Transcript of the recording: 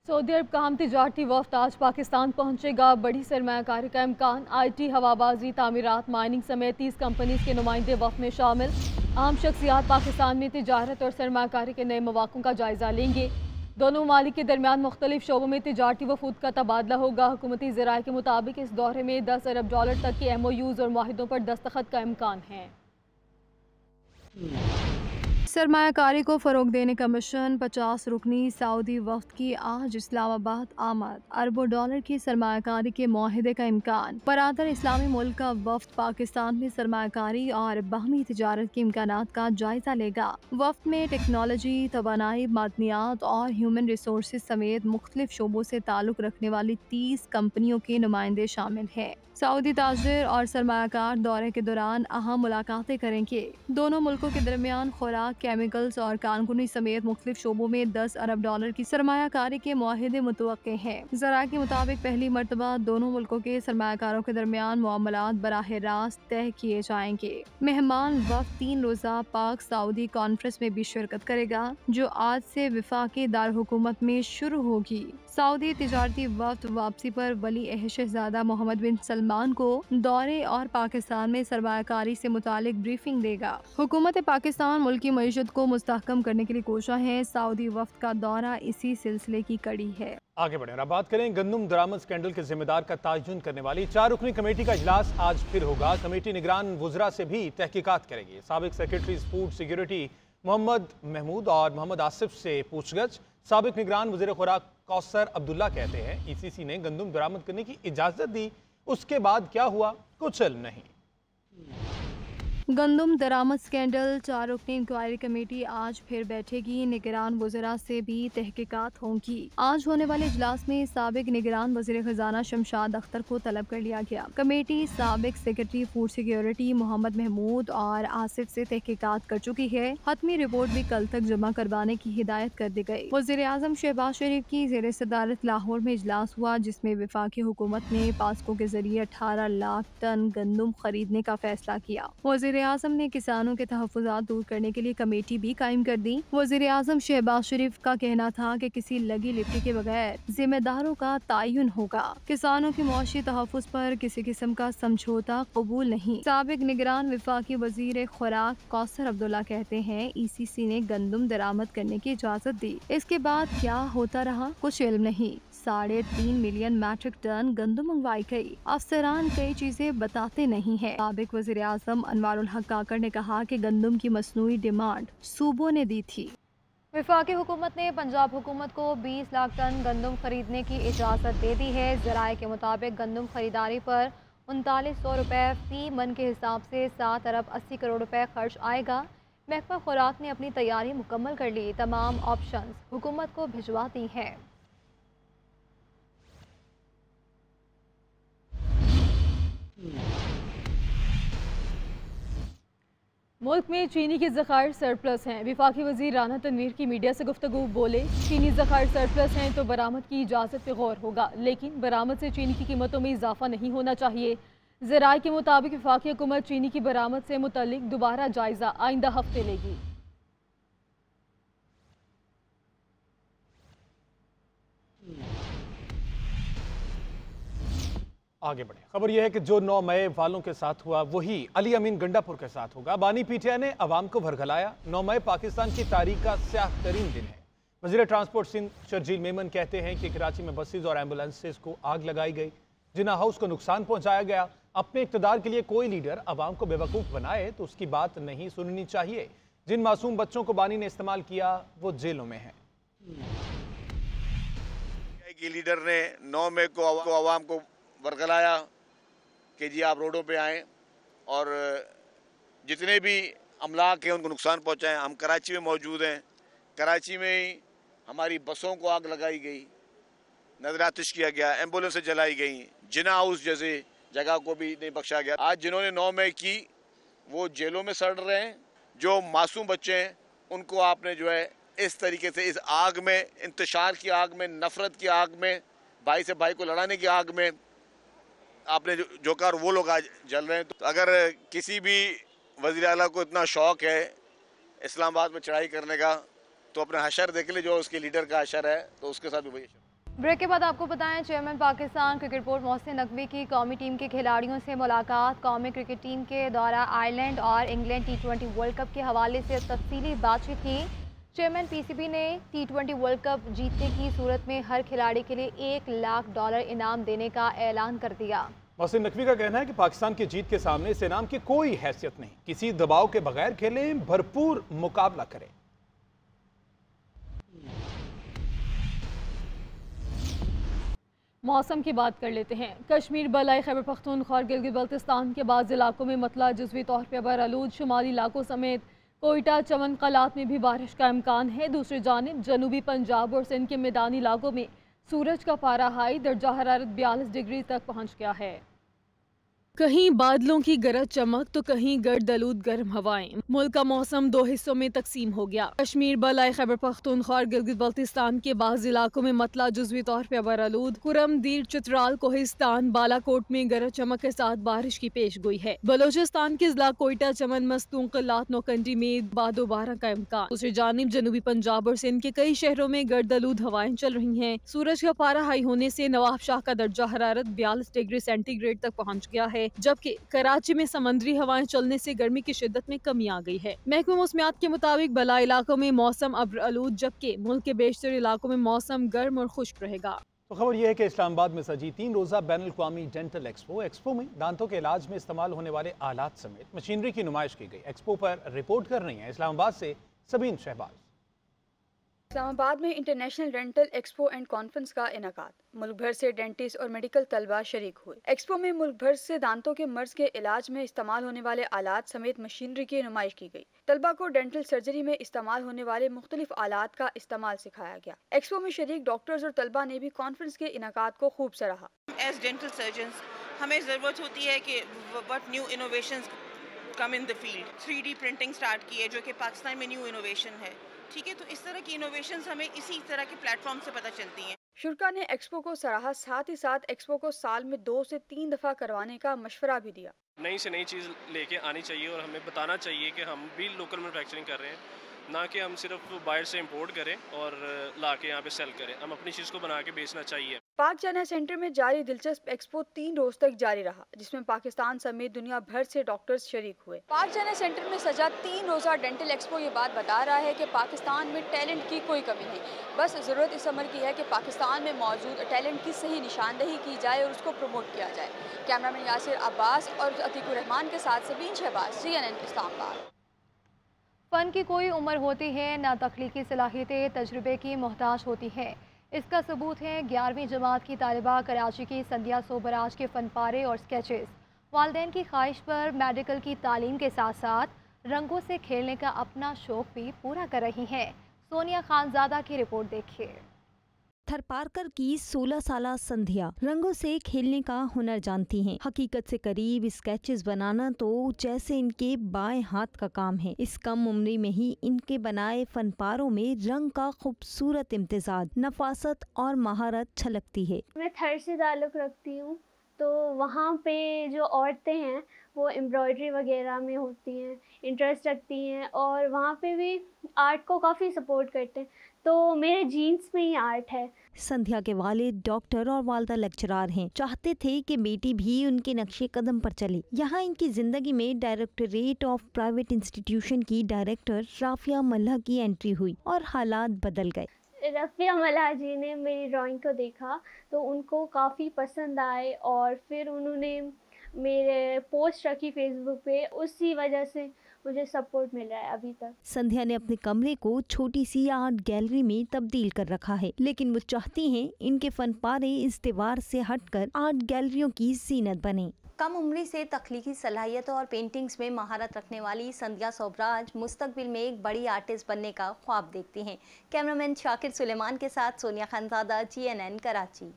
Saudi अरब का हम तिजारती वफ्द आज पाकिस्तान पहुंचेगा। बड़ी सरमायाकारी का इम्कान। IT, हवाबाजी, तामीरात, माइनिंग समेत 30 कंपनीज के नुमाइंदे वफ्द में शामिल। अहम शख्सियात पाकिस्तान में तिजारत और सरमायाकारी के नए मौक़ों का जायजा लेंगे। दोनों ममालिक के दरमियान मुख्तलिफ शोबों में तिजारती वफूद का तबादला होगा। हुकूमती ज़राए के मुताबिक इस दौरे में $10 अरब तक के MOUs और मुआहिदों पर दस्तखत का इम्कान है। सरमायाकारी को फ़रोग देने का मिशन। 50 रुकनी सऊदी वफ्द की आज इस्लामाबाद आमद। अरबों डॉलर की सरमायाकारी के मुआहिदे का इम्कान। बरादर इस्लामी मुल्क का वफ्द पाकिस्तान में सरमायाकारी और बाहमी तिजारत के इम्कानात का जायजा लेगा। वफ्द में टेक्नोलॉजी, तवानाई, मादनियात और ह्यूमन रिसोर्सेज समेत मुख्तलिफ शोबों से ताल्लुक़ रखने वाली 30 कंपनियों के नुमाइंदे शामिल हैं। सऊदी ताजिर और सरमायाकार दौरे के दौरान अहम मुलाकातें करेंगे। दोनों मुल्कों के दरमियान खुराक, केमिकल्स और कानूनी समेत मुख्तलिफ शोबों में $10 अरब की सरमायाकारी के मुआहिदे मुतवक्के हैं। ज़रा के मुताबिक पहली मरतबा दोनों मुल्कों के सरमायाकारों के दरमियान मामलात बराह रास्त तय किए जाएंगे। मेहमान वफ्द 3 रोज़ा पाक सऊदी कॉन्फ्रेंस में भी शिरकत करेगा, जो आज से वफाकी दारहुकूमत में शुरू होगी। सऊदी तिजारती वफ्द वापसी पर वली अहद शहजादा मोहम्मद बिन सलमान को दौरे और पाकिस्तान में सरमायाकारी से मुतालिक ब्रीफिंग देगा। हुकूमत पाकिस्तान मुल्क की मईशत को मुस्तहकम करने के लिए कोशा है। सऊदी वफ्द का दौरा इसी सिलसिले की कड़ी है। आगे बढ़े और अब बात करें गंदम दरामद स्कैंडल के जिम्मेदार का तयन करने वाली 4 रुकनी कमेटी का इजलास आज फिर होगा। कमेटी निगरान वुज़रा से भी तहकीकात करेगी। साबिक secretary food security Mohammad Mahmood और मोहम्मद आसिफ से पूछगछ। साबिक निगरान वज़ीर खुराक कौसर अब्दुल्ला कहते हैं ECC ने गंदम दरामद करने की इजाज़त दी, उसके बाद क्या हुआ कुछ इल्म नहीं। गंदम दरामद स्कैंडल 4 रुकनी इंक्वायरी कमेटी आज फिर बैठेगी। निगरान वज़रा से भी तहकीकात होंगी। आज होने वाले इजलास में साबिक निगरान वज़ीर खजाना शमशाद अख्तर को तलब कर लिया गया। कमेटी साबिक secretary food security Mohammad Mahmood और आसिफ से तहकीकात कर चुकी है। हतमी रिपोर्ट भी कल तक जमा करवाने की हिदायत कर दी गई। वज़ीर आज़म शहबाज शरीफ की ज़ेर सदारत लाहौर में इजलास हुआ, जिसमें वफाकी हुकूमत ने पास्को के जरिए 18 लाख टन गंदम खरीदने का फैसला किया। वज़ीर आज़म ने किसानों के तहफ़्फ़ुज़ात दूर करने के लिए कमेटी भी कायम कर दी। वज़ीर आज़म शहबाज शरीफ का कहना था कि किसी लगी लिपटी के बगैर जिम्मेदारों का तयन होगा। किसानों की मुआशी तहफ़्फ़ुज़ पर किसी किस्म का समझौता कबूल नहीं। साबिक निगरान वफाकी वज़ीर खुराक कौसर अब्दुल्ला कहते हैं ECC ने गंदम दरामद करने की इजाज़त दी, इसके बाद क्या होता रहा कुछ इल्म नहीं। 3.5 मिलियन मैट्रिक टन गंदम मंगवाई गई। अफसरान कई चीजें बताते नहीं है। साबिक वज़ीर आज़म अनवारुल हक काकड़ ने कहा कि गंदम की मसनूई डिमांड सूबों ने दी थी। वफाकी हुकूमत ने पंजाब हुकूमत को 20 लाख टन गंदम खरीदने की इजाज़त दे दी है। ज़राए के मुताबिक गंदम खरीदारी पर 3900 रुपये फी मन के हिसाब से 7 अरब 80 करोड़ रुपए खर्च आएगा। महकमा खुराक ने अपनी तैयारी मुकम्मल कर ली। तमाम ऑप्शन हुकूमत को भिजवा दी है। मुल्क में चीनी के ज़खायर सरप्लस हैं। वफाकी वज़ीर राना तनवीर की मीडिया से गुफ्तगू बोले, चीनी ज़खायर सरप्लस हैं तो बरामद की इजाज़त पे गौर होगा, लेकिन बरामद से चीनी की कीमतों में इजाफा नहीं होना चाहिए। ज़राए के मुताबिक वफाकी हुकूमत चीनी की बरामद से मुतल्लिक दोबारा जायजा आइंदा हफ्ते लेगी। आगे बढ़े खबर यह है कि जो 9 मई वालों के साथ हुआ वही अली अमीन गंडापुर के साथ होगा। बानी PTI ने अवाम को भरगलाया। 9 मई पाकिस्तान की तारीख का स्याह तरीन दिन है। वज़ीर ट्रांसपोर्ट सिंध शर्जील मेमन कहते हैं कि कराची में बसेज और एम्बुलेंसेज को आग लगाई गई, जिना हाउस को नुकसान पहुंचाया गया। अपने इक़्तिदार के लिए कोई लीडर अवाम को बेवकूफ़ बनाए तो उसकी बात नहीं सुननी चाहिए। जिन मासूम बच्चों को बानी ने इस्तेमाल किया वो जेलों में हैं। लीडर ने 9 मई को अवाम को बरगलाया कि जी आप रोडों पे आएँ और जितने भी अमलाक हैं उनको नुकसान पहुंचाएं। हम कराची में मौजूद हैं। कराची में ही हमारी बसों को आग लगाई गई, नजर आतिश किया गया, एम्बुलेंसें जलाई गई, जिना हाउस जैसे जगह को भी नहीं बख्शा गया। आज जिन्होंने 9 मई की वो जेलों में सड़ रहे हैं। जो मासूम बच्चे हैं उनको आपने जो है इस तरीके से इस आग में, इंतशार की आग में, नफरत की आग में, भाई से भाई को लड़ाने की आग में आपने जो कर वो लोग आज जल रहे हैं। तो अगर किसी भी वज़ीर आला को इतना शौक है इस्लामाबाद में चढ़ाई करने का तो अपना हशर देख ले, जो उसके लीडर का हशर है, तो उसके साथ भी वही हशर। ब्रेक के बाद आपको बताएं, chairman Pakistan cricket board Mohsin Naqvi की कौमी टीम के खिलाड़ियों से मुलाकात। कौमी क्रिकेट टीम के दौरा आयरलैंड और इंग्लैंड T20 वर्ल्ड कप के हवाले से तफसीली बातचीत की। चेयरमैन PCB ने T20 वर्ल्ड कप जीतने की सूरत में हर खिलाड़ी के लिए $1 लाख इनाम देने का ऐलान कर दिया। मोहसिन नकवी का कहना है कि पाकिस्तान की जीत के सामने इस इनाम की कोई हैसियत नहीं, किसी दबाव के बगैर खेलें, भरपूर मुकाबला करें। मौसम की बात कर लेते हैं। कश्मीर, बलाई खैबर पख्तूनख्वा और गिलगित बल्तिस्तान के बाद इलाकों में मतला जुज़वी तौर पर बरआलूद, शुमाली इलाकों समेत कोयटा, चमन, कलात में भी बारिश का इम्कान है। दूसरी जानिब जनूबी पंजाब और सिंध के मैदानी इलाकों में सूरज का पारा हाई दर्जा हरारत 42 डिग्री तक पहुँच गया है। कहीं बादलों की गरज चमक तो कहीं गर्द आलूद गर्म हवाएं। मुल्क का मौसम दो हिस्सों में तकसीम हो गया। कश्मीर, बलाई खैबर पख्तूनख्वा और गिलगित बल्तिस्तान के बाज़ इलाकों में मतला जुज़वी तौर पर बरआलूद, कुरम, दीर, चित्राल, कोहिस्तान, बालाकोट में गरज चमक के साथ बारिश की पेश गोई है। बलोचिस्तान के जिला कोयटा, चमन, मस्तूं, कलात, नौकंडी में बादोबारा का इम्कान। दूसरी जानिब जनूबी पंजाब और सिंध के कई शहरों में गर्द आलूद हवाएं चल रही हैं। सूरज का पारा हाई होने से नवाब शाह का दर्जा हरारत 42 डिग्री सेंटीग्रेड तक पहुँच गया है, जबकि कराची में समंदरी हवाएं चलने से गर्मी की शिद्दत में कमी आ गई है। महकमा मौसमियात के मुताबिक बला इलाकों में मौसम अब्र आलूद, जबकि मुल्क के बेशतर इलाकों में मौसम गर्म और खुश्क रहेगा। तो खबर यह है कि इस्लामाबाद में सजी 3 रोज़ा बैनुल-अक़वामी डेंटल एक्सपो में दांतों के इलाज में इस्तेमाल होने वाले आलात समेत मशीनरी की नुमाइश की गई। एक्सपो पर रिपोर्ट कर रही हैं इस्लामाबाद से सबीन शहबाज। इस्लामाबाद में international dental expo and conference का इनेकाद। मुल्क भर से डेंटिस्ट और मेडिकल तलबा शरीक हुए। एक्सपो में मुल्क भर से दांतों के मर्ज के इलाज में इस्तेमाल होने वाले आलात समेत मशीनरी की नुमाइश की गई। तलबा को डेंटल सर्जरी में इस्तेमाल होने वाले मुख्तलिफ आलात का इस्तेमाल सिखाया गया। एक्सपो में शरीक डॉक्टर्स और तलबा ने भी कॉन्फ्रेंस के इनेकाद को खूब सराहा। एज डेंटल सर्जन्स हमें ज़रूरत होती है कि what new innovations come in the field. 3D printing start की है जो कि पाकिस्तान में न्यू इनोवेशन है। ठीक है, तो इस तरह की इनोवेशंस हमें इसी तरह के प्लेटफॉर्म से पता चलती हैं। शुरा ने एक्सपो को सराहा, साथ ही साथ एक्सपो को साल में 2 से 3 दफा करवाने का मशवरा भी दिया। नई से नई चीज़ लेके आनी चाहिए और हमें बताना चाहिए कि हम भी लोकल मैन्युफैक्चरिंग कर रहे हैं, ना कि हम सिर्फ बाहर से इंपोर्ट करें और ला के यहाँ पे सेल करें। हम अपनी चीज़ को बना के बेचना चाहिए। पाक चाइना सेंटर में जारी दिलचस्प एक्सपो 3 रोज तक जारी रहा, जिसमें पाकिस्तान समेत दुनिया भर से डॉक्टर्स शरीक हुए। पाक चाइना सेंटर में सजा 3 रोजा डेंटल एक्सपो ये बात बता रहा है कि पाकिस्तान में टैलेंट की कोई कमी नहीं, बस ज़रूरत इस अमर की है कि पाकिस्तान में मौजूद टैलेंट की सही निशानदही की जाए और उसको प्रमोट किया जाए। कैमरामैन यासिर अब्बास और अतीकुर रहमान के साथ सबीन शहबाज, CNN इस्लामाबाद। फ़न की कोई उम्र होती है ना, तख्लीकी सलाहियतें तजुर्बे की मोहताज होती है। इसका सबूत है 11वीं जमात की तालिबा कराची की संध्या सोबराज के फ़न पारे और स्केचेस। वालिदैन की ख्वाहिश पर मेडिकल की तालीम के साथ साथ रंगों से खेलने का अपना शौक़ भी पूरा कर रही हैं। सोनिया खानजादा की रिपोर्ट देखिए। थरपारकर की 16 साला संध्या रंगों से खेलने का हुनर जानती हैं। हकीकत से करीब स्केचेस बनाना तो जैसे इनके बाएं हाथ का काम है। इस कम उम्र में ही इनके बनाए फनपारों में रंग का खूबसूरत इम्तिजाज, नफासत और महारत छलकती है। मैं थर्ड से ताल्लुक़ रखती हूँ, तो वहाँ पे जो औरतें हैं वो एम्ब्रॉयडरी वगैरह में होती हैं, इंटरेस्ट रखती हैं और वहाँ पे भी आर्ट को काफ़ी सपोर्ट करते हैं, तो मेरे जीन्स में ही आर्ट है। संध्या के वालिद डॉक्टर और वालदा लेक्चरार हैं। चाहते थे कि बेटी भी उनके नक्शे कदम पर चले। यहाँ इनकी जिंदगी में डायरेक्टरेट ऑफ प्राइवेट इंस्टीट्यूशन की डायरेक्टर राफिया मल्हा की एंट्री हुई और हालात बदल गए। रफ़िया मल्हा जी ने मेरी ड्राइंग को देखा तो उनको काफ़ी पसंद आए और फिर उन्होंने मेरे पोस्ट रखी फेसबुक पे, उसी वजह से मुझे सपोर्ट मिल रहा है अभी तक। संध्या ने अपने कमरे को छोटी सी आर्ट गैलरी में तब्दील कर रखा है, लेकिन वो चाहती हैं इनके फन पारे इस दीवार से हटकर आर्ट गैलरियों की जीनत बने। कम उम्र से तख्लीकी सलाहियत और पेंटिंग्स में महारत रखने वाली संध्या सोबराज मुस्तकबिल में एक बड़ी आर्टिस्ट बनने का ख्वाब देखती हैं। कैमरामैन शाकिर सुलेमान के साथ सोनिया खानजादा, CNN कराची।